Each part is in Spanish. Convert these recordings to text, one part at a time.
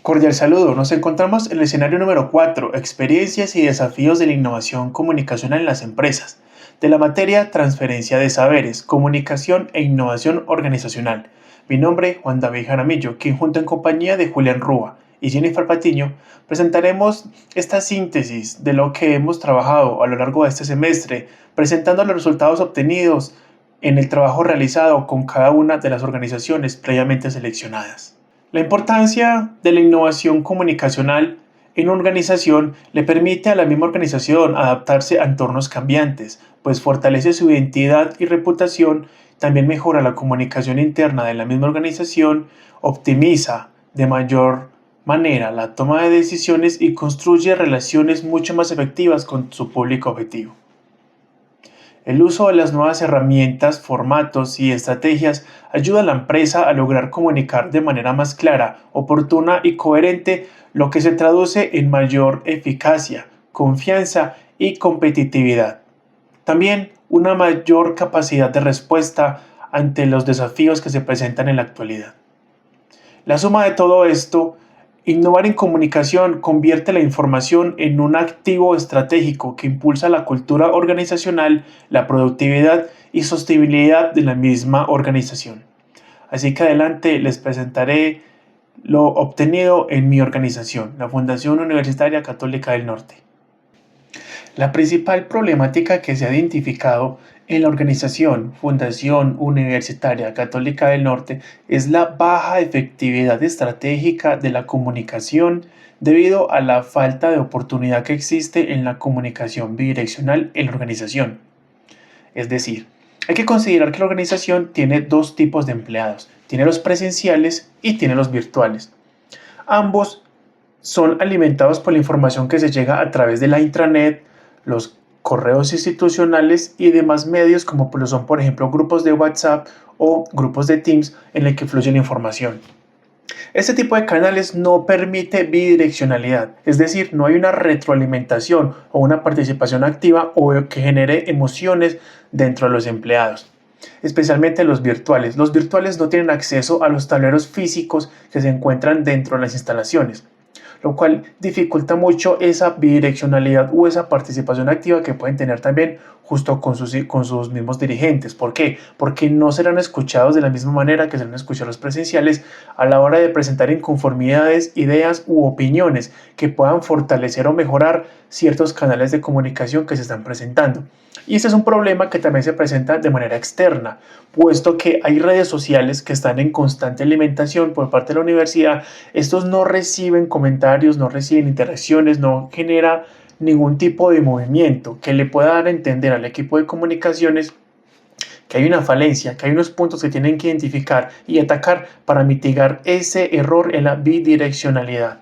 Cordial saludo, nos encontramos en el escenario número 4, experiencias y desafíos de la innovación comunicacional en las empresas, de la materia transferencia de saberes, comunicación e innovación organizacional. Mi nombre, Juan David Jaramillo, quien junto en compañía de Julián Rúa y Jennifer Patiño, presentaremos esta síntesis de lo que hemos trabajado a lo largo de este semestre, presentando los resultados obtenidos en el trabajo realizado con cada una de las organizaciones previamente seleccionadas. La importancia de la innovación comunicacional en una organización le permite a la misma organización adaptarse a entornos cambiantes, pues fortalece su identidad y reputación, también mejora la comunicación interna de la misma organización, optimiza de mayor manera la toma de decisiones y construye relaciones mucho más efectivas con su público objetivo. El uso de las nuevas herramientas, formatos y estrategias ayuda a la empresa a lograr comunicar de manera más clara, oportuna y coherente, lo que se traduce en mayor eficacia, confianza y competitividad. También una mayor capacidad de respuesta ante los desafíos que se presentan en la actualidad. La suma de todo esto, innovar en comunicación convierte la información en un activo estratégico que impulsa la cultura organizacional, la productividad y sostenibilidad de la misma organización. Así que adelante les presentaré lo obtenido en mi organización, la Fundación Universitaria Católica del Norte. La principal problemática que se ha identificado en la organización Fundación Universitaria Católica del Norte es la baja efectividad estratégica de la comunicación debido a la falta de oportunidad que existe en la comunicación bidireccional en la organización. Es decir, hay que considerar que la organización tiene dos tipos de empleados, tiene los presenciales y tiene los virtuales. Ambos son alimentados por la información que se llega a través de la intranet, los correos institucionales y demás medios como lo son, por ejemplo, grupos de WhatsApp o grupos de Teams en el que fluye la información. Este tipo de canales no permite bidireccionalidad, es decir, no hay una retroalimentación o una participación activa o que genere emociones dentro de los empleados, especialmente los virtuales. Los virtuales no tienen acceso a los tableros físicos que se encuentran dentro de las instalaciones, lo cual dificulta mucho esa bidireccionalidad o esa participación activa que pueden tener también justo con sus mismos dirigentes. ¿Por qué? Porque no serán escuchados de la misma manera que serán escuchados los presenciales a la hora de presentar inconformidades, ideas u opiniones que puedan fortalecer o mejorar ciertos canales de comunicación que se están presentando. Y este es un problema que también se presenta de manera externa, puesto que hay redes sociales que están en constante alimentación por parte de la universidad. Estos no reciben comentarios, no reciben interacciones, no genera ningún tipo de movimiento que le pueda dar a entender al equipo de comunicaciones que hay una falencia, que hay unos puntos que tienen que identificar y atacar para mitigar ese error en la bidireccionalidad.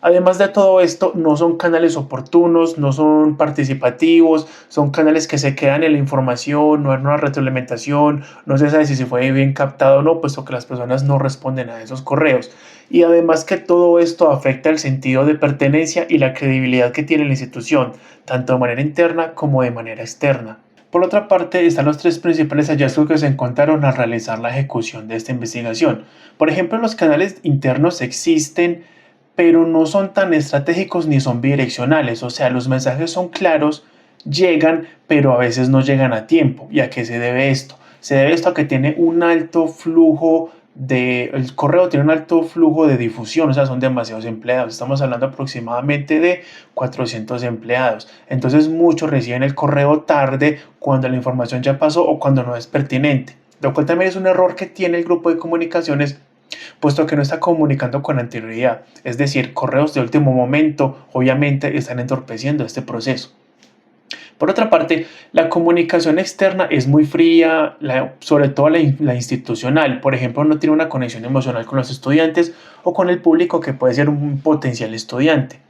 Además de todo esto, no son canales oportunos, no son participativos, son canales que se quedan en la información, no hay una retroalimentación, no se sabe si se fue bien captado o no, puesto que las personas no responden a esos correos. Y además que todo esto afecta el sentido de pertenencia y la credibilidad que tiene la institución, tanto de manera interna como de manera externa. Por otra parte, están los tres principales hallazgos que se encontraron al realizar la ejecución de esta investigación. Por ejemplo, los canales internos existen, pero no son tan estratégicos ni son bidireccionales, o sea, los mensajes son claros, llegan, pero a veces no llegan a tiempo. ¿Y a qué se debe esto? Se debe esto a que tiene un alto flujo el correo tiene un alto flujo de difusión, o sea, son demasiados empleados. Estamos hablando aproximadamente de 400 empleados. Entonces, muchos reciben el correo tarde cuando la información ya pasó o cuando no es pertinente, lo cual también es un error que tiene el grupo de comunicaciones, puesto que no está comunicando con anterioridad. Es decir, correos de último momento obviamente están entorpeciendo este proceso. Por otra parte, la comunicación externa es muy fría, sobre todo la institucional. Por ejemplo, no tiene una conexión emocional con los estudiantes o con el público que puede ser un potencial estudiante.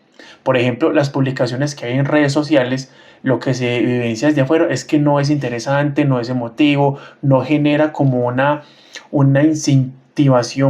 Por ejemplo, las publicaciones que hay en redes sociales, lo que se evidencia desde afuera es que no es interesante, no es emotivo, no genera como una incentivación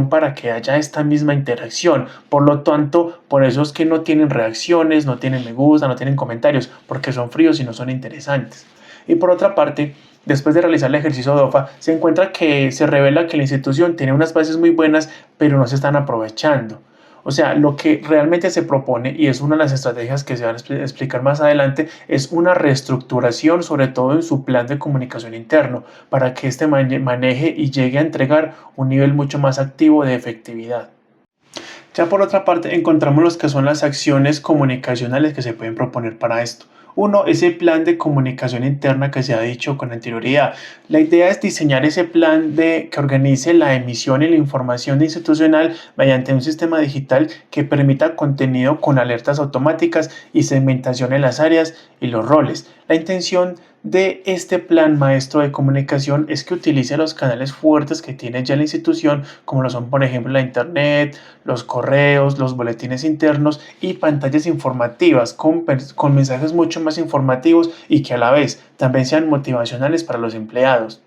para que haya esta misma interacción. Por lo tanto, por eso es que no tienen reacciones, no tienen me gusta, no tienen comentarios, porque son fríos y no son interesantes. Y por otra parte, después de realizar el ejercicio de OFA, se encuentra que se revela que la institución tiene unas bases muy buenas, pero no se están aprovechando. O sea, lo que realmente se propone, y es una de las estrategias que se van a explicar más adelante, es una reestructuración, sobre todo en su plan de comunicación interno, para que este maneje y llegue a entregar un nivel mucho más activo de efectividad. Ya por otra parte, encontramos los que son las acciones comunicacionales que se pueden proponer para esto. Uno, ese plan de comunicación interna que se ha dicho con anterioridad. La idea es diseñar ese plan que organice la emisión y la información institucional mediante un sistema digital que permita contenido con alertas automáticas y segmentación en las áreas y los roles. La intención de este plan maestro de comunicación es que utilice los canales fuertes que tiene ya la institución, como lo son por ejemplo la internet, los correos, los boletines internos y pantallas informativas con mensajes mucho más informativos y que a la vez también sean motivacionales para los empleados.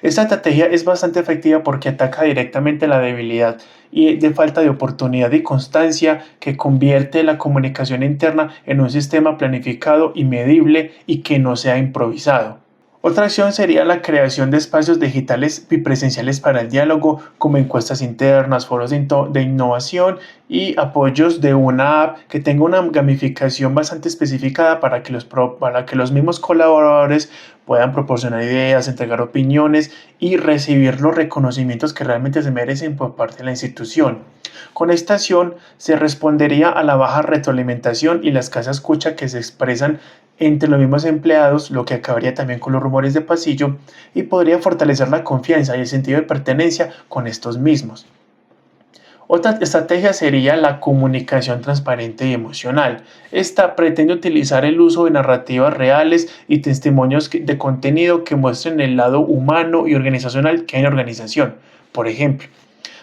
Esta estrategia es bastante efectiva porque ataca directamente la debilidad y de falta de oportunidad y constancia que convierte la comunicación interna en un sistema planificado y medible y que no sea improvisado. Otra acción sería la creación de espacios digitales bipresenciales para el diálogo, como encuestas internas, foros de innovación y apoyos de una app que tenga una gamificación bastante especificada para que los mismos colaboradores puedan proporcionar ideas, entregar opiniones y recibir los reconocimientos que realmente se merecen por parte de la institución. Con esta acción se respondería a la baja retroalimentación y la escasa escucha que se expresan entre los mismos empleados, lo que acabaría también con los rumores de pasillo y podría fortalecer la confianza y el sentido de pertenencia con estos mismos. Otra estrategia sería la comunicación transparente y emocional. Esta pretende utilizar el uso de narrativas reales y testimonios de contenido que muestren el lado humano y organizacional que hay en la organización. Por ejemplo,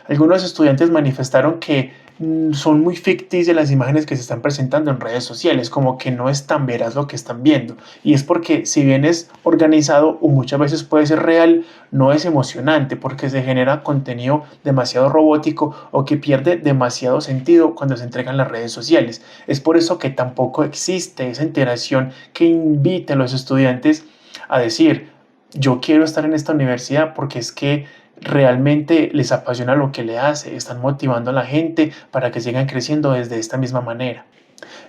algunos estudiantes manifestaron que son muy ficticias las imágenes que se están presentando en redes sociales, como que no es tan veraz lo que están viendo. Y es porque si bien es organizado o muchas veces puede ser real, no es emocionante porque se genera contenido demasiado robótico o que pierde demasiado sentido cuando se entregan las redes sociales. Es por eso que tampoco existe esa interacción que invite a los estudiantes a decir, yo quiero estar en esta universidad porque es que realmente les apasiona lo que le hace, están motivando a la gente para que sigan creciendo desde esta misma manera.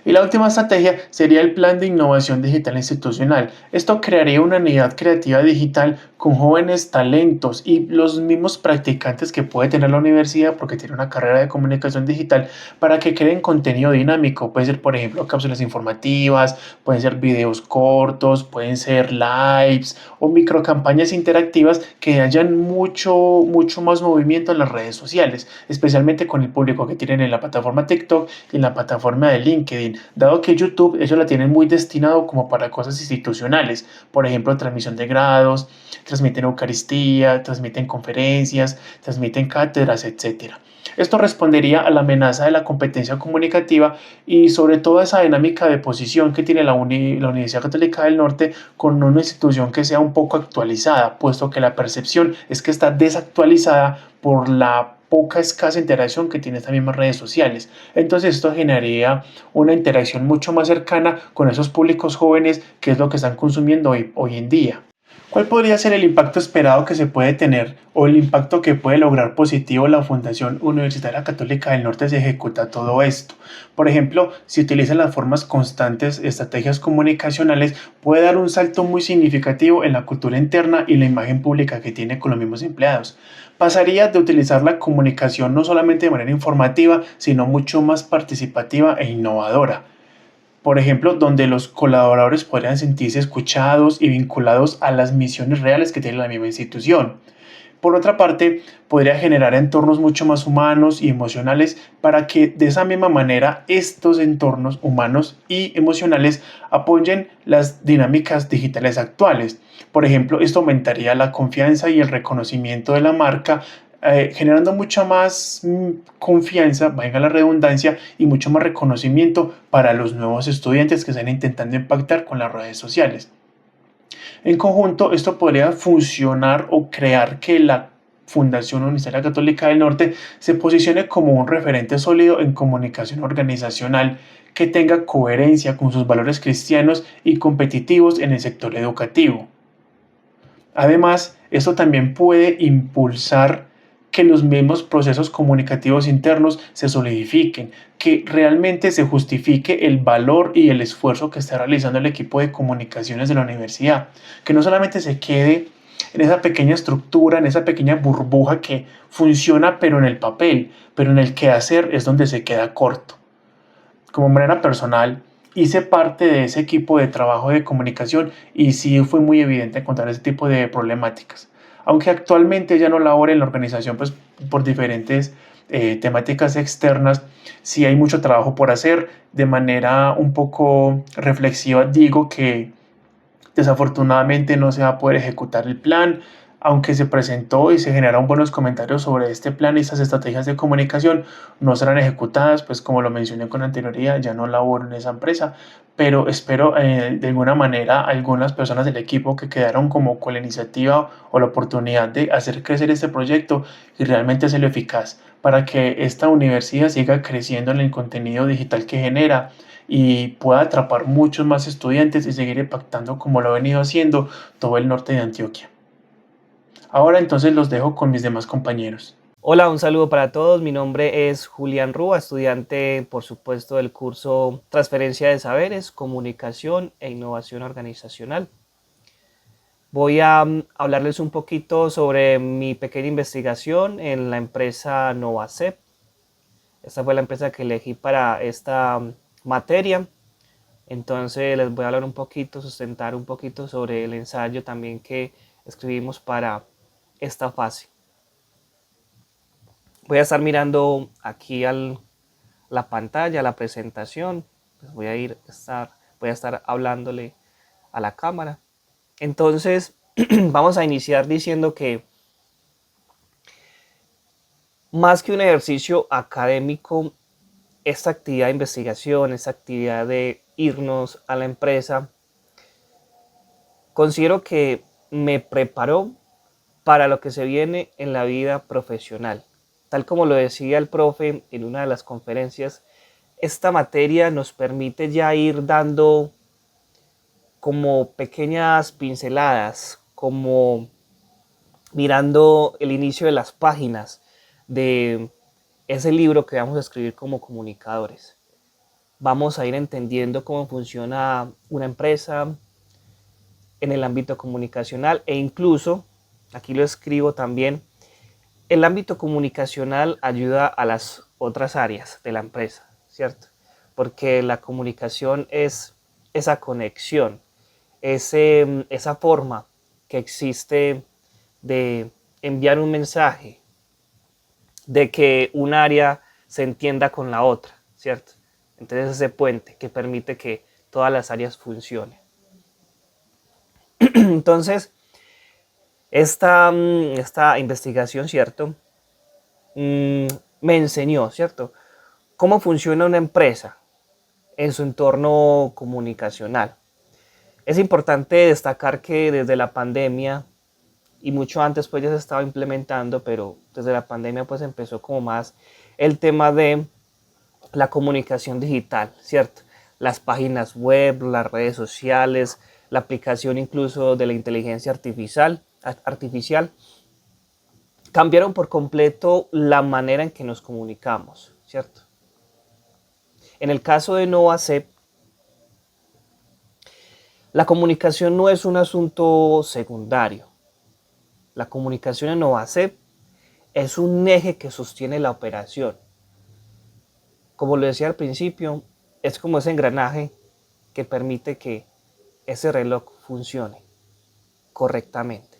Y la última estrategia sería el plan de innovación digital institucional. Esto crearía una unidad creativa digital con jóvenes talentos y los mismos practicantes que puede tener la universidad porque tiene una carrera de comunicación digital para que creen contenido dinámico. Puede ser, por ejemplo, cápsulas informativas, pueden ser videos cortos, pueden ser lives o microcampañas interactivas que hayan mucho más movimiento en las redes sociales, especialmente con el público que tienen en la plataforma TikTok y en la plataforma de LinkedIn, dado que YouTube ellos la tienen muy destinado como para cosas institucionales, por ejemplo, transmisión de grados, transmiten Eucaristía, transmiten conferencias, transmiten cátedras, etc. Esto respondería a la amenaza de la competencia comunicativa y sobre todo a esa dinámica de posición que tiene la Universidad Católica del Norte con una institución que sea un poco actualizada, puesto que la percepción es que está desactualizada por la poca escasa interacción que tiene estas mismas redes sociales. Entonces esto generaría una interacción mucho más cercana con esos públicos jóvenes que es lo que están consumiendo hoy en día. ¿Cuál podría ser el impacto esperado que se puede tener o el impacto que puede lograr positivo la Fundación Universitaria Católica del Norte si ejecuta todo esto? Por ejemplo, si utiliza las formas constantes, estrategias comunicacionales, puede dar un salto muy significativo en la cultura interna y la imagen pública que tiene con los mismos empleados. Pasaría de utilizar la comunicación no solamente de manera informativa, sino mucho más participativa e innovadora. Por ejemplo, donde los colaboradores podrían sentirse escuchados y vinculados a las misiones reales que tiene la misma institución. Por otra parte, podría generar entornos mucho más humanos y emocionales para que de esa misma manera estos entornos humanos y emocionales apoyen las dinámicas digitales actuales. Por ejemplo, esto aumentaría la confianza y el reconocimiento de la marca, generando mucha más confianza, valga la redundancia, y mucho más reconocimiento para los nuevos estudiantes que están intentando impactar con las redes sociales. En conjunto, esto podría funcionar o crear que la Fundación Universitaria Católica del Norte se posicione como un referente sólido en comunicación organizacional que tenga coherencia con sus valores cristianos y competitivos en el sector educativo. Además, esto también puede impulsar que los mismos procesos comunicativos internos se solidifiquen, que realmente se justifique el valor y el esfuerzo que está realizando el equipo de comunicaciones de la universidad, que no solamente se quede en esa pequeña estructura, en esa pequeña burbuja que funciona pero en el papel, pero en el quehacer es donde se queda corto. Como manera personal, hice parte de ese equipo de trabajo de comunicación y sí fue muy evidente encontrar ese tipo de problemáticas. Aunque actualmente ya no labore en la organización pues, por diferentes temáticas externas, sí hay mucho trabajo por hacer. De manera un poco reflexiva digo que desafortunadamente no se va a poder ejecutar el plan, aunque se presentó y se generaron buenos comentarios sobre este plan y estas estrategias de comunicación, no serán ejecutadas, pues como lo mencioné con anterioridad, ya no laboro en esa empresa, pero espero de alguna manera algunas personas del equipo que quedaron como con la iniciativa o la oportunidad de hacer crecer este proyecto y realmente hacerlo eficaz para que esta universidad siga creciendo en el contenido digital que genera y pueda atrapar muchos más estudiantes y seguir impactando como lo ha venido haciendo todo el norte de Antioquia. Ahora entonces los dejo con mis demás compañeros. Hola, un saludo para todos. Mi nombre es Julián Rúa, estudiante, por supuesto, del curso Transferencia de Saberes, Comunicación e Innovación Organizacional. Voy a hablarles un poquito sobre mi pequeña investigación en la empresa Novacep. Esta fue la empresa que elegí para esta materia. Entonces les voy a hablar un poquito, sustentar un poquito sobre el ensayo también que escribimos para esta fase. Voy a estar mirando aquí la pantalla, la presentación. Pues voy a estar hablándole a la cámara. Entonces, vamos a iniciar diciendo que más que un ejercicio académico, esta actividad de investigación, esta actividad de irnos a la empresa, considero que me preparó para lo que se viene en la vida profesional. Tal como lo decía el profe en una de las conferencias, esta materia nos permite ya ir dando como pequeñas pinceladas, como mirando el inicio de las páginas de ese libro que vamos a escribir como comunicadores. Vamos a ir entendiendo cómo funciona una empresa en el ámbito comunicacional e incluso, aquí lo escribo también, el ámbito comunicacional ayuda a las otras áreas de la empresa, ¿cierto? Porque la comunicación es esa conexión, esa forma que existe de enviar un mensaje, de que un área se entienda con la otra, ¿cierto? Entonces ese puente que permite que todas las áreas funcionen. Entonces, esta investigación, ¿cierto? Me enseñó, ¿cierto? Cómo funciona una empresa en su entorno comunicacional. Es importante destacar que desde la pandemia y mucho antes pues ya se estaba implementando, pero desde la pandemia pues empezó como más el tema de la comunicación digital, ¿cierto? Las páginas web, las redes sociales, la aplicación incluso de la inteligencia artificial cambiaron por completo la manera en que nos comunicamos, ¿cierto? En el caso de Novacep, la comunicación no es un asunto secundario. La comunicación en Novacep es un eje que sostiene la operación. Como lo decía al principio, es como ese engranaje que permite que ese reloj funcione correctamente.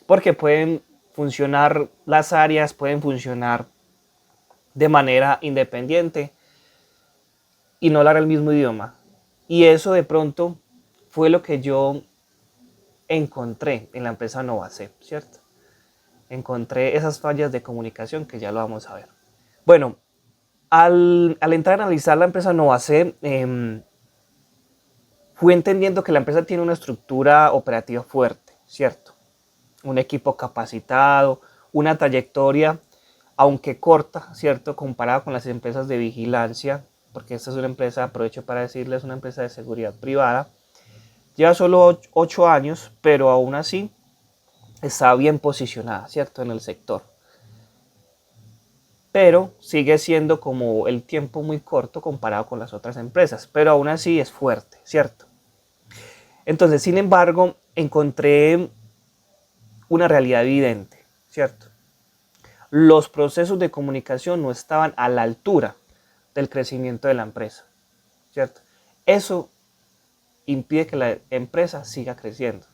Porque pueden funcionar las áreas, pueden funcionar de manera independiente y no hablar el mismo idioma. Y eso de pronto fue lo que yo encontré en la empresa Novacep, ¿cierto? Encontré esas fallas de comunicación que ya lo vamos a ver. Bueno, al entrar a analizar la empresa Novacep, fui entendiendo que la empresa tiene una estructura operativa fuerte, ¿cierto? Un equipo capacitado, una trayectoria, aunque corta, ¿cierto? Comparada con las empresas de vigilancia, porque esta es una empresa, aprovecho para decirles, una empresa de seguridad privada. Lleva solo 8 años, pero aún así está bien posicionada, ¿cierto? En el sector. pero sigue siendo como el tiempo muy corto comparado con las otras empresas, pero aún así es fuerte, ¿cierto? Entonces, sin embargo, encontré una realidad evidente, ¿cierto? Los procesos de comunicación no estaban a la altura del crecimiento de la empresa, ¿cierto? Eso impide que la empresa siga creciendo.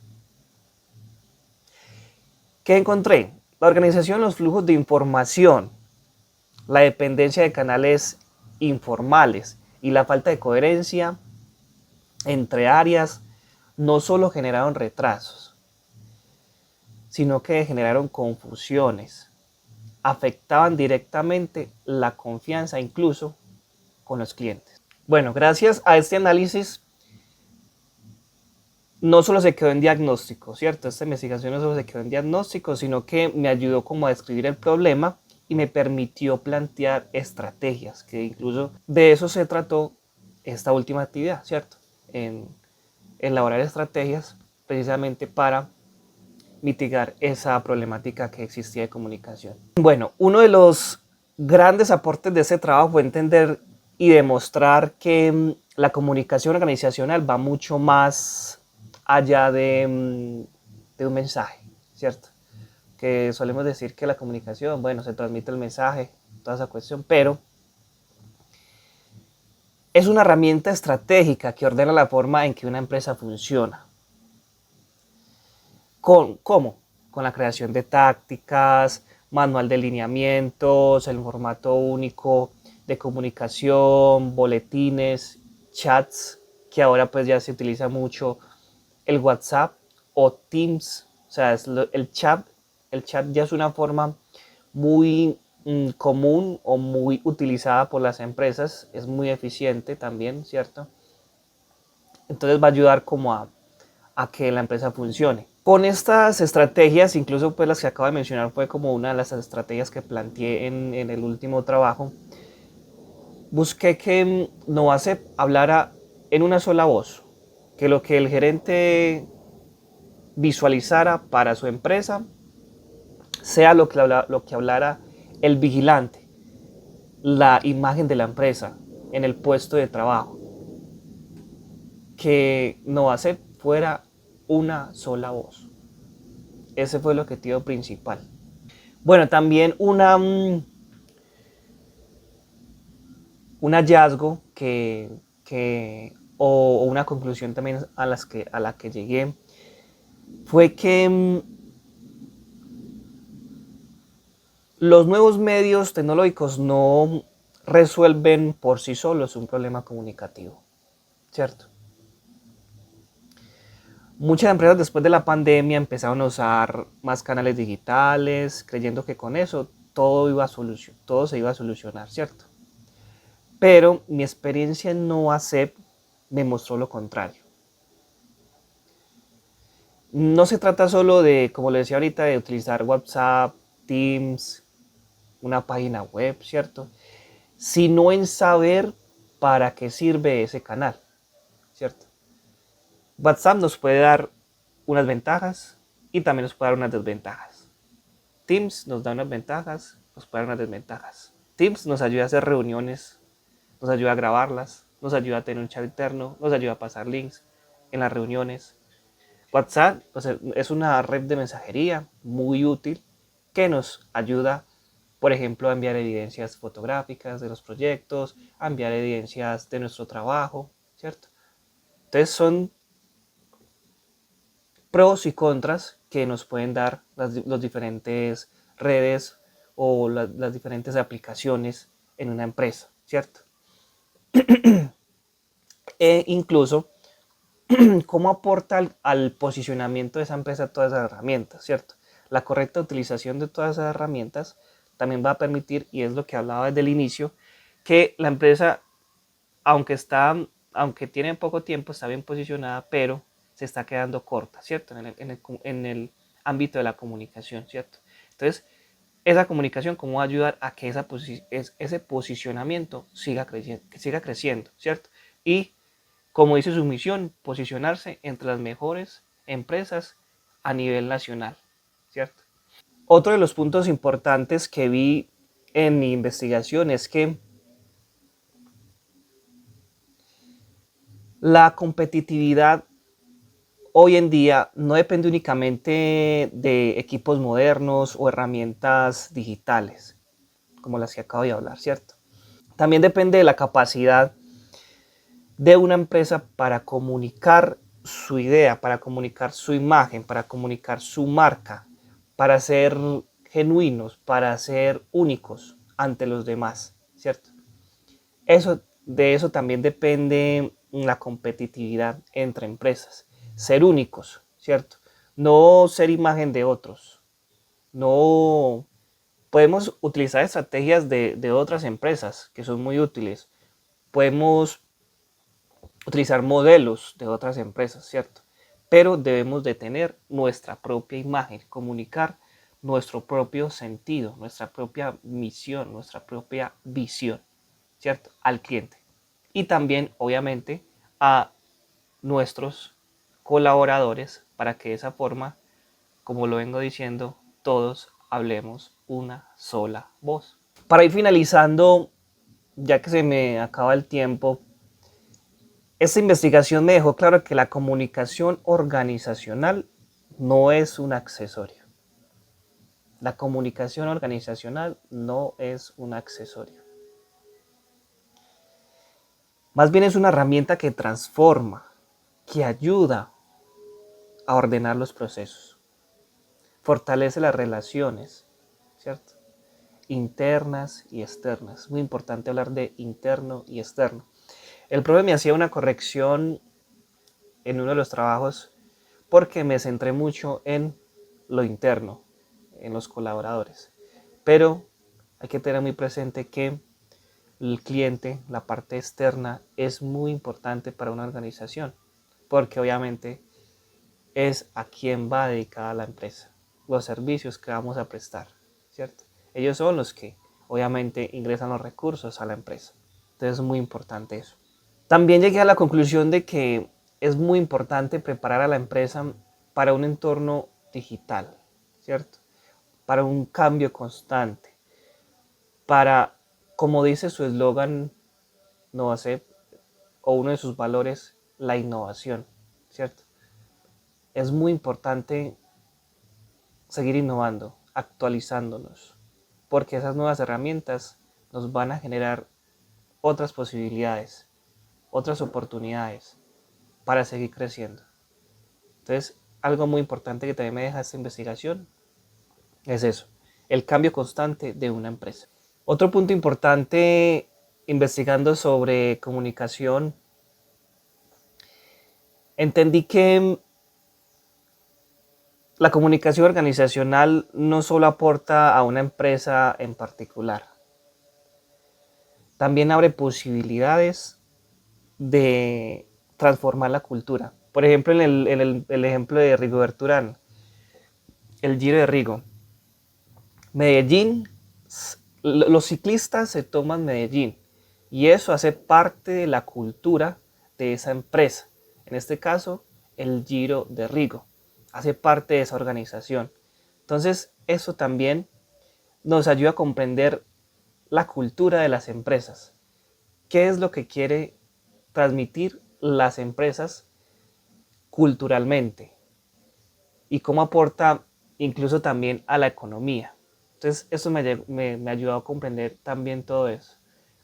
¿Qué encontré? La organización, los flujos de información, la dependencia de canales informales y la falta de coherencia entre áreas no solo generaron retrasos, sino que generaron confusiones, afectaban directamente la confianza incluso con los clientes. Bueno, gracias a este análisis no solo se quedó en diagnóstico, ¿cierto? Esta investigación no solo se quedó en diagnóstico, sino que me ayudó como a describir el problema y me permitió plantear estrategias, que incluso de eso se trató esta última actividad, ¿cierto? En elaborar estrategias precisamente para mitigar esa problemática que existía de comunicación. Bueno, uno de los grandes aportes de ese trabajo fue entender y demostrar que la comunicación organizacional va mucho más allá de un mensaje, ¿cierto? Que solemos decir que la comunicación, bueno, se transmite el mensaje, toda esa cuestión, pero es una herramienta estratégica que ordena la forma en que una empresa funciona. ¿Cómo? Con la creación de tácticas, manual de lineamientos, el formato único de comunicación, boletines, chats, que ahora pues ya se utiliza mucho el WhatsApp o Teams, o sea, el chat ya es una forma muy común o muy utilizada por las empresas, es muy eficiente también, ¿cierto? Entonces va a ayudar como a que la empresa funcione. Con estas estrategias, incluso pues las que acabo de mencionar fue como una de las estrategias que planteé en el último trabajo, busqué que Novacep hablara en una sola voz, que lo que el gerente visualizara para su empresa sea lo que hablara el vigilante, la imagen de la empresa en el puesto de trabajo, que Novacep fuera una sola voz. Ese fue el objetivo principal. Bueno, también un hallazgo o una conclusión también a la que llegué fue que los nuevos medios tecnológicos no resuelven por sí solos un problema comunicativo, ¿cierto? Muchas empresas después de la pandemia empezaron a usar más canales digitales, creyendo que con eso todo se iba a solucionar, ¿cierto? Pero mi experiencia en NovaCep me mostró lo contrario. No se trata solo de, como le decía ahorita, de utilizar WhatsApp, Teams, una página web, ¿cierto? Sino en saber para qué sirve ese canal, ¿cierto? WhatsApp nos puede dar unas ventajas y también nos puede dar unas desventajas. Teams nos da unas ventajas, nos puede dar unas desventajas. Teams nos ayuda a hacer reuniones, nos ayuda a grabarlas, nos ayuda a tener un chat interno, nos ayuda a pasar links en las reuniones. WhatsApp es una red de mensajería muy útil que nos ayuda, por ejemplo, a enviar evidencias fotográficas de los proyectos, a enviar evidencias de nuestro trabajo, ¿cierto? Entonces son pros y contras que nos pueden dar las diferentes redes o las diferentes aplicaciones en una empresa, ¿cierto? E incluso cómo aporta al posicionamiento de esa empresa todas esas herramientas, ¿cierto? La correcta utilización de todas esas herramientas también va a permitir, y es lo que hablaba desde el inicio, que la empresa, aunque tiene poco tiempo, está bien posicionada, pero se está quedando corta, ¿cierto? En el ámbito de la comunicación, ¿cierto? Entonces, esa comunicación, ¿cómo va a ayudar a que ese posicionamiento siga creciendo, ¿cierto? Y como dice su misión, posicionarse entre las mejores empresas a nivel nacional, ¿cierto? Otro de los puntos importantes que vi en mi investigación es que la competitividad hoy en día no depende únicamente de equipos modernos o herramientas digitales, como las que acabo de hablar, ¿cierto? También depende de la capacidad de una empresa para comunicar su idea, para comunicar su imagen, para comunicar su marca, para ser genuinos, para ser únicos ante los demás, ¿cierto? De eso también depende la competitividad entre empresas. Ser únicos, ¿cierto? No ser imagen de otros. No podemos utilizar estrategias de otras empresas que son muy útiles. Podemos utilizar modelos de otras empresas, ¿cierto? Pero debemos de tener nuestra propia imagen, comunicar nuestro propio sentido, nuestra propia misión, nuestra propia visión, ¿cierto? Al cliente. Y también, obviamente, a nuestros colaboradores para que de esa forma, como lo vengo diciendo, todos hablemos una sola voz. Para ir finalizando, ya que se me acaba el tiempo, esta investigación me dejó claro que la comunicación organizacional no es un accesorio. La comunicación organizacional no es un accesorio. Más bien es una herramienta que transforma, que ayuda a ordenar los procesos, fortalece las relaciones, ¿cierto? Internas y externas. Es muy importante hablar de interno y externo. El profe me hacía una corrección en uno de los trabajos porque me centré mucho en lo interno, en los colaboradores. Pero hay que tener muy presente que el cliente, la parte externa, es muy importante para una organización, porque obviamente es a quien va dedicada la empresa, los servicios que vamos a prestar, ¿cierto? Ellos son los que obviamente ingresan los recursos a la empresa. Entonces es muy importante eso. También llegué a la conclusión de que es muy importante preparar a la empresa para un entorno digital, ¿cierto? Para un cambio constante, para, como dice su eslogan, Novacep, o uno de sus valores, la innovación, ¿cierto? Es muy importante seguir innovando, actualizándonos, porque esas nuevas herramientas nos van a generar otras posibilidades, otras oportunidades para seguir creciendo. Entonces, algo muy importante que también me deja esta investigación es eso, el cambio constante de una empresa. Otro punto importante investigando sobre comunicación, entendí que la comunicación organizacional no solo aporta a una empresa en particular, también abre posibilidades de transformar la cultura. Por ejemplo, en el ejemplo de Rigoberto Urán, el Giro de Rigo. Medellín, los ciclistas se toman Medellín y eso hace parte de la cultura de esa empresa. En este caso, el Giro de Rigo hace parte de esa organización. Entonces, eso también nos ayuda a comprender la cultura de las empresas. ¿Qué es lo que quiere transmitir las empresas culturalmente? Y cómo aporta incluso también a la economía. Entonces, eso me ha ayudado a comprender también todo eso,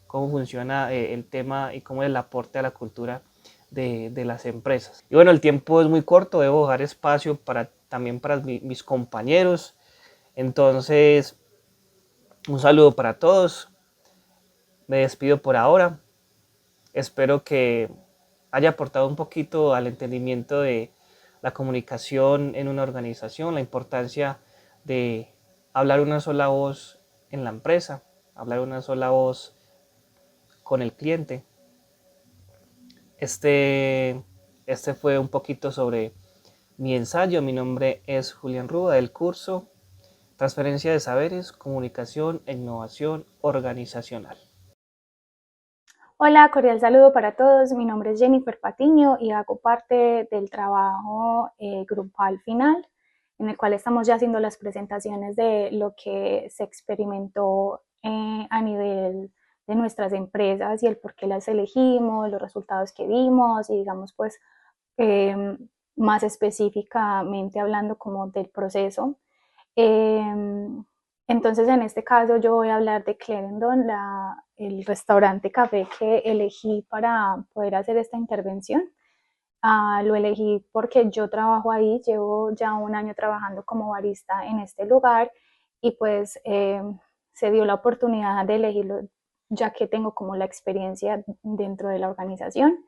cómo funciona el tema y cómo es el aporte a la cultura de las empresas. Y bueno, el tiempo es muy corto, debo dejar espacio también para mis compañeros. Entonces, un saludo para todos. Me despido por ahora. Espero que haya aportado un poquito al entendimiento de la comunicación en una organización, la importancia de hablar una sola voz en la empresa, hablar una sola voz con el cliente. Este fue un poquito sobre mi ensayo. Mi nombre es Julián Ruda del curso Transferencia de Saberes, Comunicación e Innovación Organizacional. Hola, cordial saludo para todos. Mi nombre es Jennifer Patiño y hago parte del trabajo grupal final, en el cual estamos ya haciendo las presentaciones de lo que se experimentó a nivel de nuestras empresas y el por qué las elegimos, los resultados que vimos y digamos pues más específicamente hablando como del proceso. Entonces, en este caso, yo voy a hablar de Clarendon, el restaurante café que elegí para poder hacer esta intervención. Lo elegí porque yo trabajo ahí, llevo ya un año trabajando como barista en este lugar y pues se dio la oportunidad de elegirlo ya que tengo como la experiencia dentro de la organización.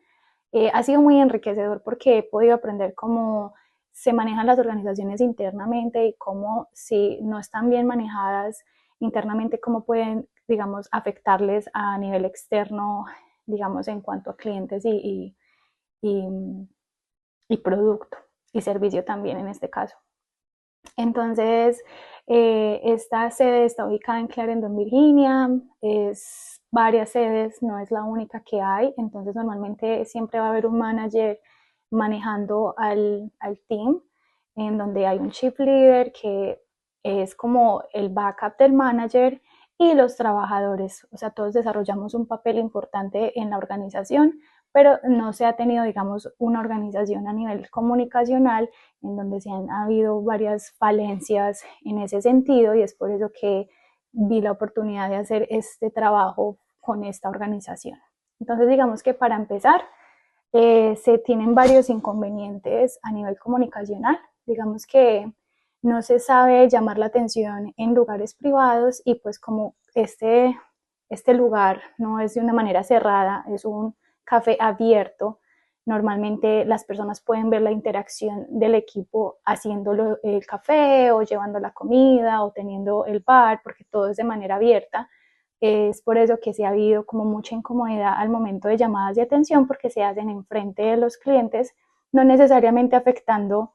Ha sido muy enriquecedor porque he podido aprender cómo se manejan las organizaciones internamente y cómo si no están bien manejadas internamente, cómo pueden, digamos, afectarles a nivel externo, digamos, en cuanto a clientes y, y producto y servicio también en este caso. Entonces, esta sede está ubicada en Clarendon, Virginia, es varias sedes, no es la única que hay, entonces normalmente siempre va a haber un manager manejando al team, en donde hay un chief leader que es como el backup del manager y los trabajadores, o sea, todos desarrollamos un papel importante en la organización, pero no se ha tenido, digamos, una organización a nivel comunicacional en donde se han habido varias falencias en ese sentido y es por eso que vi la oportunidad de hacer este trabajo con esta organización. Entonces, digamos que para empezar, se tienen varios inconvenientes a nivel comunicacional. Digamos que no se sabe llamar la atención en lugares privados y pues como este lugar no es de una manera cerrada, es un café abierto, normalmente las personas pueden ver la interacción del equipo haciéndolo el café o llevando la comida o teniendo el bar, porque todo es de manera abierta. Es por eso que se ha habido como mucha incomodidad al momento de llamadas de atención porque se hacen enfrente de los clientes, no necesariamente afectando,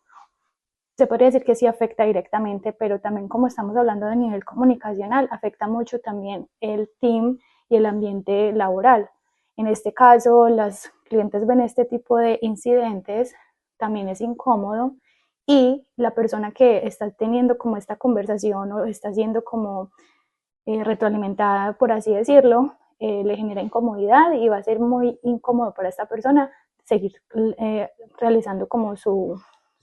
se podría decir que sí afecta directamente, pero también como estamos hablando de nivel comunicacional, afecta mucho también el team y el ambiente laboral. En este caso, los clientes ven este tipo de incidentes, también es incómodo y la persona que está teniendo como esta conversación o está siendo como retroalimentada, por así decirlo, le genera incomodidad y va a ser muy incómodo para esta persona seguir realizando como su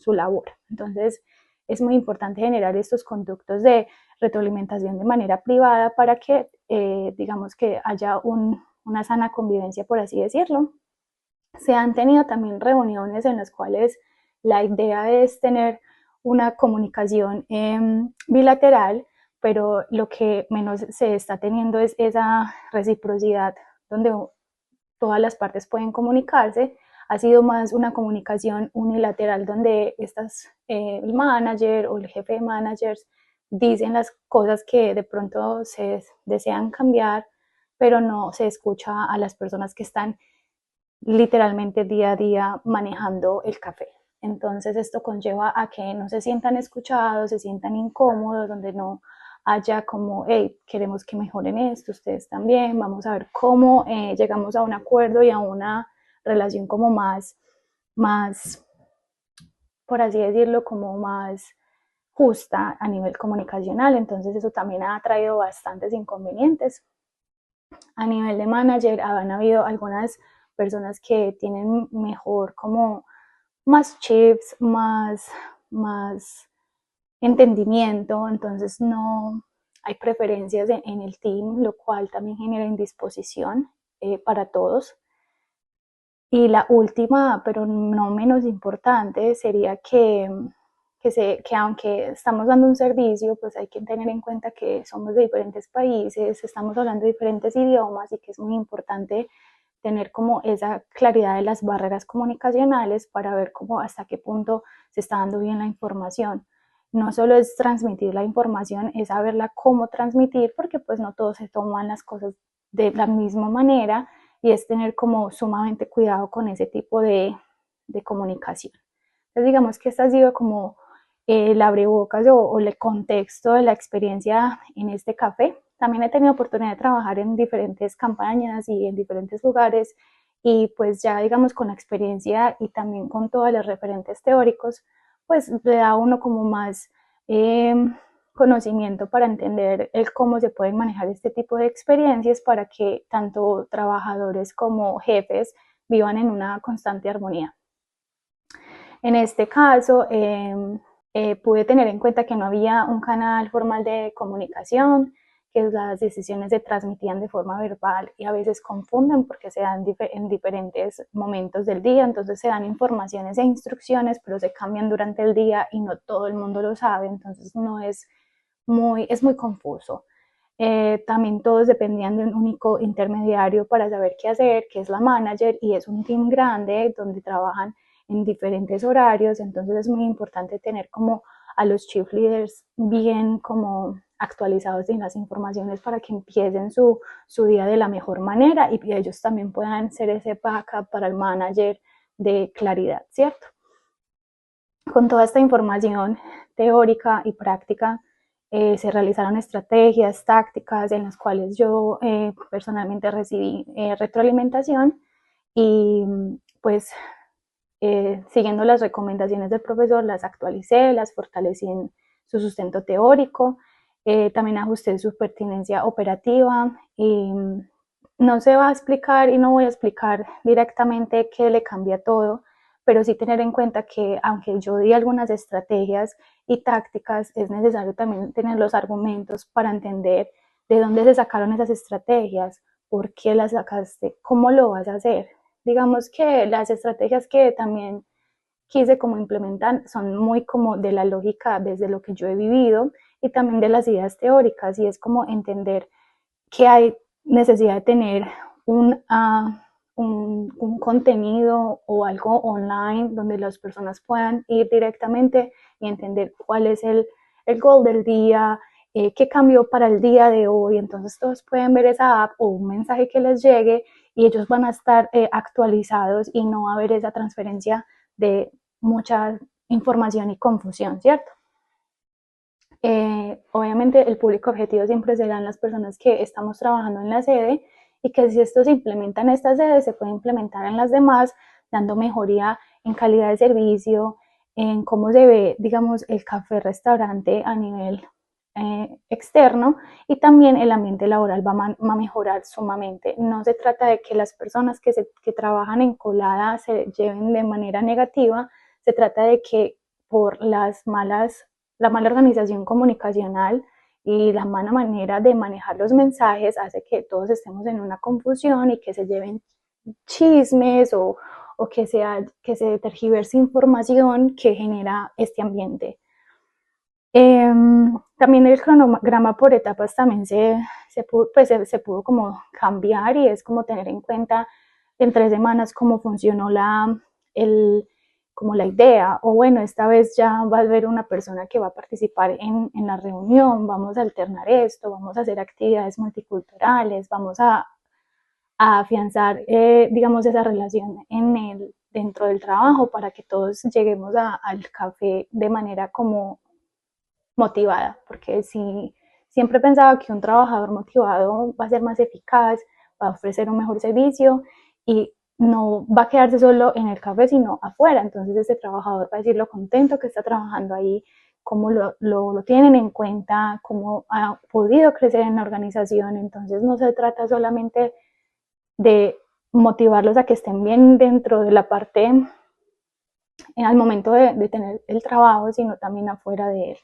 labor. Entonces, es muy importante generar estos conductos de retroalimentación de manera privada para que, digamos, que haya una sana convivencia, por así decirlo. Se han tenido también reuniones en las cuales la idea es tener una comunicación bilateral, pero lo que menos se está teniendo es esa reciprocidad donde todas las partes pueden comunicarse. Ha sido más una comunicación unilateral donde el manager o el jefe de managers dicen las cosas que de pronto se desean cambiar, pero no se escucha a las personas que están literalmente día a día manejando el café. Entonces esto conlleva a que no se sientan escuchados, se sientan incómodos, donde no haya como, hey, queremos que mejoren esto, ustedes también, vamos a ver cómo llegamos a un acuerdo y a una relación como más, por así decirlo, como más justa a nivel comunicacional. Entonces eso también ha traído bastantes inconvenientes. A nivel de manager han habido algunas personas que tienen mejor como más chips, más entendimiento, entonces no hay preferencias en el team, lo cual también genera indisposición para todos. Y la última, pero no menos importante, sería que aunque estamos dando un servicio, pues hay que tener en cuenta que somos de diferentes países, estamos hablando de diferentes idiomas y que es muy importante tener como esa claridad de las barreras comunicacionales para ver cómo hasta qué punto se está dando bien la información. No solo es transmitir la información, es saberla cómo transmitir, porque pues no todos se toman las cosas de la misma manera y es tener como sumamente cuidado con ese tipo de comunicación. Entonces digamos que esta ha sido como el abrebocas o el contexto de la experiencia en este café. También he tenido oportunidad de trabajar en diferentes campañas y en diferentes lugares y pues ya digamos con la experiencia y también con todos los referentes teóricos, pues le da a uno como más conocimiento para entender el cómo se pueden manejar este tipo de experiencias para que tanto trabajadores como jefes vivan en una constante armonía. En este caso, pude tener en cuenta que no había un canal formal de comunicación, que las decisiones se transmitían de forma verbal y a veces confunden porque se dan en diferentes momentos del día, entonces se dan informaciones e instrucciones, pero se cambian durante el día y no todo el mundo lo sabe, entonces no es muy confuso. También todos dependían de un único intermediario para saber qué hacer, que es la manager, y es un team grande donde trabajan en diferentes horarios, entonces es muy importante tener como a los chief leaders bien como actualizados en las informaciones para que empiecen su día de la mejor manera y ellos también puedan ser ese backup para el manager de claridad, ¿cierto? Con toda esta información teórica y práctica, se realizaron estrategias, tácticas en las cuales yo personalmente recibí retroalimentación y pues siguiendo las recomendaciones del profesor las actualicé, las fortalecí en su sustento teórico, también ajusté su pertinencia operativa y no se va a explicar y no voy a explicar directamente qué le cambia todo, pero sí tener en cuenta que aunque yo di algunas estrategias y tácticas, es necesario también tener los argumentos para entender de dónde se sacaron esas estrategias, por qué las sacaste, cómo lo vas a hacer. Digamos que las estrategias que también quise como implementar son muy como de la lógica desde lo que yo he vivido y también de las ideas teóricas, y es como entender que hay necesidad de tener un contenido o algo online donde las personas puedan ir directamente y entender cuál es el goal del día, qué cambió para el día de hoy. Entonces todos pueden ver esa app o un mensaje que les llegue y ellos van a estar actualizados y no va a haber esa transferencia de mucha información y confusión, ¿cierto? Obviamente el público objetivo siempre serán las personas que estamos trabajando en la sede y que si esto se implementa en esta sede se puede implementar en las demás, dando mejoría en calidad de servicio, en cómo se ve, digamos, el café-restaurante a nivel externo, y también el ambiente laboral va a mejorar sumamente. No se trata de que las personas que trabajan en colada se lleven de manera negativa, se trata de que por la mala organización comunicacional y la mala manera de manejar los mensajes hace que todos estemos en una confusión y que se lleven chismes o que se tergiverse información que genera este ambiente. También el cronograma por etapas también se pudo como cambiar, y es como tener en cuenta en 3 semanas cómo funcionó como la idea, o bueno, esta vez ya va a haber una persona que va a participar en la reunión, vamos a alternar esto, vamos a hacer actividades multiculturales, vamos a afianzar, digamos, esa relación dentro del trabajo para que todos lleguemos al café de manera como motivada, porque si siempre he pensado que un trabajador motivado va a ser más eficaz, va a ofrecer un mejor servicio y no va a quedarse solo en el café, sino afuera. Entonces ese trabajador va a decir lo contento que está trabajando ahí, cómo lo tienen en cuenta, cómo ha podido crecer en la organización. Entonces no se trata solamente de motivarlos a que estén bien dentro de la parte al momento de tener el trabajo, sino también afuera de él.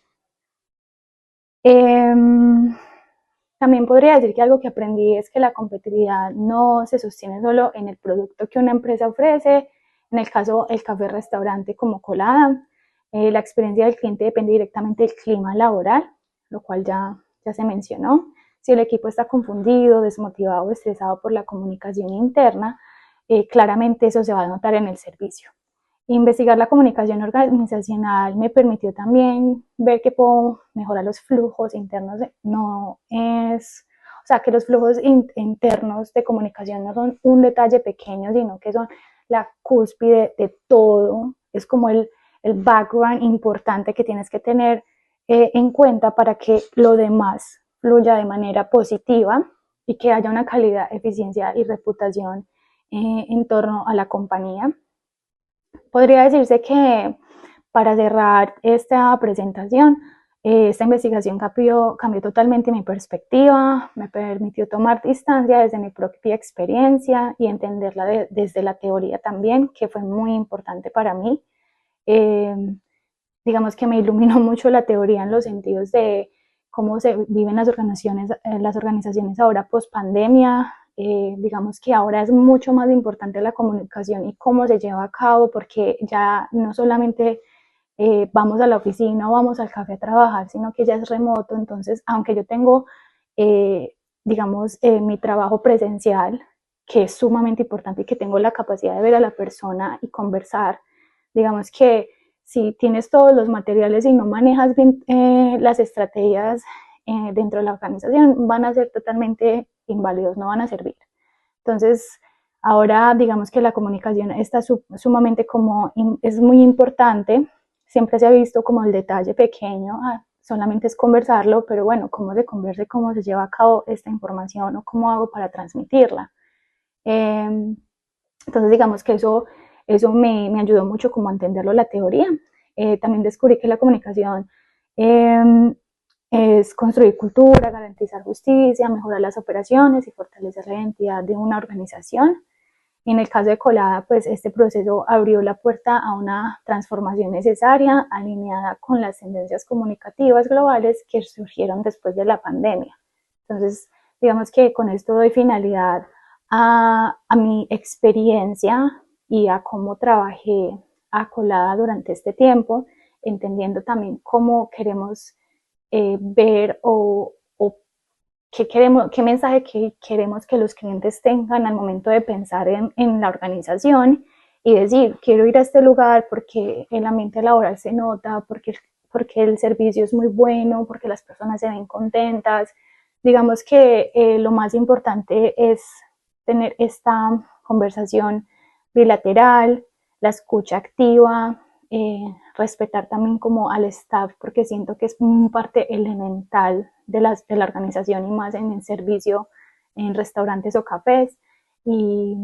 También podría decir que algo que aprendí es que la competitividad no se sostiene solo en el producto que una empresa ofrece, en el caso el café-restaurante como Colada. La experiencia del cliente depende directamente del clima laboral, lo cual ya se mencionó. Si el equipo está confundido, desmotivado o estresado por la comunicación interna, claramente eso se va a notar en el servicio. Investigar la comunicación organizacional me permitió también ver que puedo mejorar los flujos internos. O sea, que los flujos internos de comunicación no son un detalle pequeño, sino que son la cúspide de todo. Es como el background importante que tienes que tener en cuenta para que lo demás fluya de manera positiva y que haya una calidad, eficiencia y reputación en torno a la compañía. Podría decirse que para cerrar esta presentación, Esta investigación cambió totalmente mi perspectiva, me permitió tomar distancia desde mi propia experiencia y entenderla desde la teoría también, que fue muy importante para mí. Eh, digamos que me iluminó mucho la teoría en los sentidos de cómo se viven las organizaciones ahora post pandemia. Digamos que ahora es mucho más importante la comunicación y cómo se lleva a cabo, porque ya no solamente vamos a la oficina o vamos al café a trabajar, sino que ya es remoto. Entonces, aunque yo tengo, digamos, mi trabajo presencial, que es sumamente importante y que tengo la capacidad de ver a la persona y conversar, digamos que si tienes todos los materiales y no manejas bien las estrategias dentro de la organización, van a ser totalmente inválidos, no van a servir. Entonces, ahora digamos que la comunicación está sumamente es muy importante. Siempre se ha visto como el detalle pequeño, solamente es conversarlo, pero bueno, cómo se conversa y cómo se lleva a cabo esta información o cómo hago para transmitirla. Entonces, digamos que eso me ayudó mucho como a entenderlo la teoría. También descubrí que la comunicación es construir cultura, garantizar justicia, mejorar las operaciones y fortalecer la identidad de una organización. Y en el caso de Colada, pues este proceso abrió la puerta a una transformación necesaria, alineada con las tendencias comunicativas globales que surgieron después de la pandemia. Entonces, digamos que con esto doy finalidad a mi experiencia y a cómo trabajé a Colada durante este tiempo, entendiendo también cómo queremos ver o qué mensaje queremos que los clientes tengan al momento de pensar en la organización y decir, quiero ir a este lugar porque el ambiente laboral se nota, porque el servicio es muy bueno, porque las personas se ven contentas. Digamos que lo más importante es tener esta conversación bilateral, la escucha activa, respetar también como al staff, porque siento que es parte elemental de la organización y más en el servicio en restaurantes o cafés. Y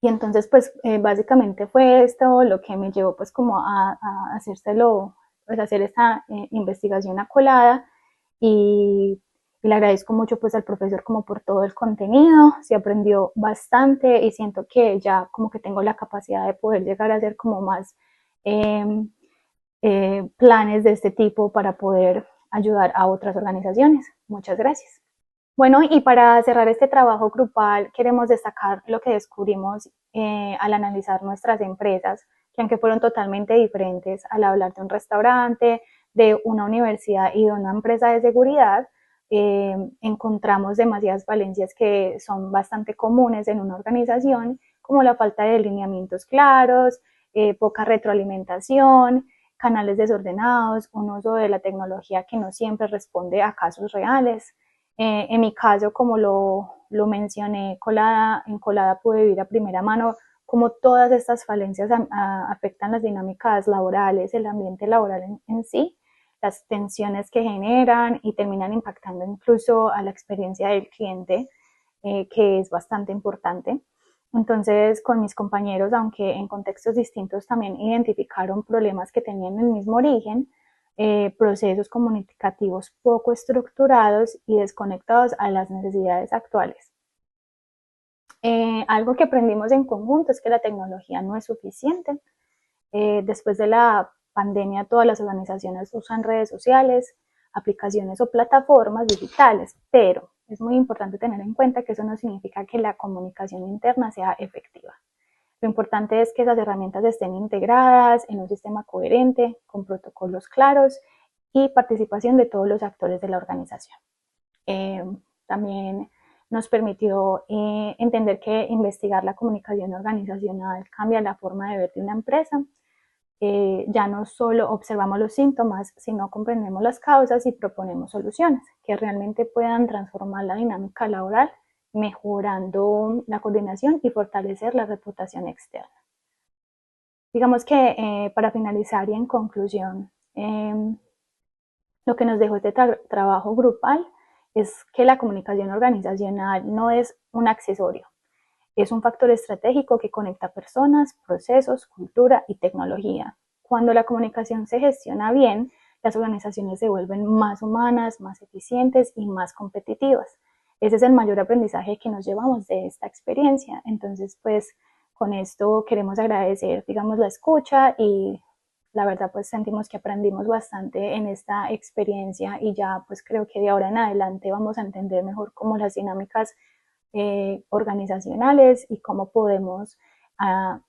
entonces pues básicamente fue esto lo que me llevó pues como a hacérselo, pues hacer esta investigación Colada. Y le agradezco mucho pues al profesor como por todo el contenido, se aprendió bastante y siento que ya como que tengo la capacidad de poder llegar a hacer como más eh, planes de este tipo para poder ayudar a otras organizaciones. Muchas gracias. Bueno, y para cerrar este trabajo grupal, queremos destacar lo que descubrimos al analizar nuestras empresas, que aunque fueron totalmente diferentes al hablar de un restaurante, de una universidad y de una empresa de seguridad, encontramos demasiadas falencias que son bastante comunes en una organización, como la falta de lineamientos claros, poca retroalimentación, canales desordenados, un uso de la tecnología que no siempre responde a casos reales. En mi caso, como lo mencioné, en Colada pude vivir a primera mano cómo todas estas falencias afectan las dinámicas laborales, el ambiente laboral en sí, las tensiones que generan y terminan impactando incluso a la experiencia del cliente, que es bastante importante. Entonces, con mis compañeros, aunque en contextos distintos, también identificaron problemas que tenían el mismo origen, procesos comunicativos poco estructurados y desconectados a las necesidades actuales. Algo que aprendimos en conjunto es que la tecnología no es suficiente. Después de la pandemia, todas las organizaciones usan redes sociales, aplicaciones o plataformas digitales, pero es muy importante tener en cuenta que eso no significa que la comunicación interna sea efectiva. Lo importante es que esas herramientas estén integradas en un sistema coherente, con protocolos claros y participación de todos los actores de la organización. También nos permitió entender que investigar la comunicación organizacional cambia la forma de ver de una empresa. Ya no solo observamos los síntomas, sino comprendemos las causas y proponemos soluciones que realmente puedan transformar la dinámica laboral, mejorando la coordinación y fortalecer la reputación externa. Digamos que para finalizar y en conclusión, lo que nos dejó este trabajo grupal es que la comunicación organizacional no es un accesorio, es un factor estratégico que conecta personas, procesos, cultura y tecnología. Cuando la comunicación se gestiona bien, las organizaciones se vuelven más humanas, más eficientes y más competitivas. Ese es el mayor aprendizaje que nos llevamos de esta experiencia. Entonces, pues con esto queremos agradecer, digamos, la escucha y la verdad pues sentimos que aprendimos bastante en esta experiencia y ya pues creo que de ahora en adelante vamos a entender mejor cómo las dinámicas organizacionales y cómo podemos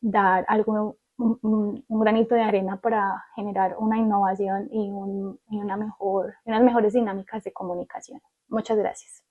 dar algo, un granito de arena para generar una innovación y unas mejores dinámicas de comunicación. Muchas gracias.